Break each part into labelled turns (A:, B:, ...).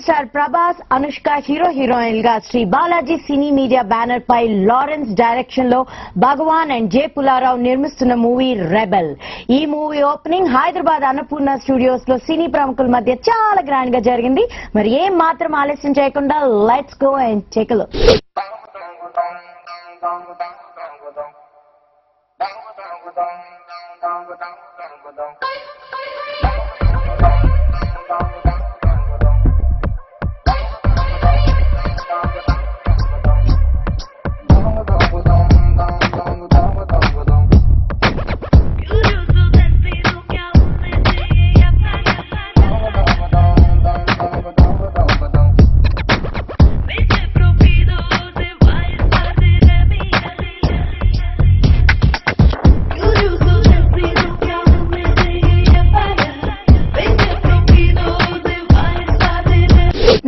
A: Star Prabhas Anushka heroine గా శ్రీ బాలాజీ సినీ media banner పై Lawrence direction లో భగవాన్ and J Pullarao నిర్మిస్తున్న మూవీ రెబెల్. ఈ movie opening Hyderabad Annapurna studios లో సినీ ప్రముఖుల మధ్య చాలా గ్రాండ్ గా జరిగింది. మరి ఏం మాత్రం ఆలస్యం చేయకుండా let's go and take a look.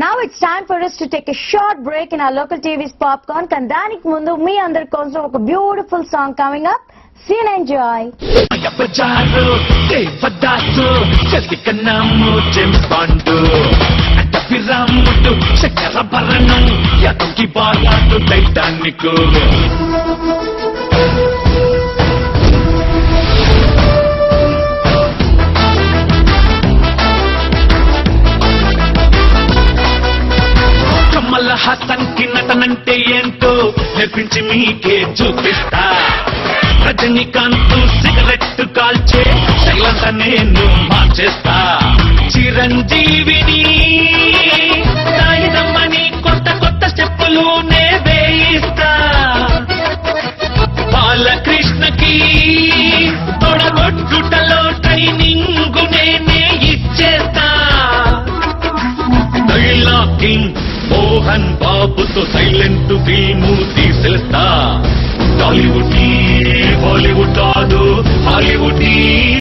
A: Now it's time for us to take a short break in our local TV's popcorn. Kandanik mundu me andar konso oka beautiful song coming up. See and enjoy.
B: Ayapajaru, Devadasu, Selvikanamu, James Bondu, Antapiramudu, Shakarabaranam, Yatunki Balatu, Titanicu. Kamal Hassan ki natanante ento, nerpinchi meeke chupista. Rajinikanth cigarette కాల్చే శైలంత నేను మార్చేస్తా. చిరంజీవిని నాయనమ్మని కొత్త కొత్త స్టెప్పులు నే వేయిస్తా. బాలకృష్ణకి తొడగొట్టుటలో training నేనే ఇచ్చేస్తా. డైలాగింగ్ మోహన్ బాబుతో సైలెంట్ ఫిల్ము తీసేస్తా. టాలీవుడ్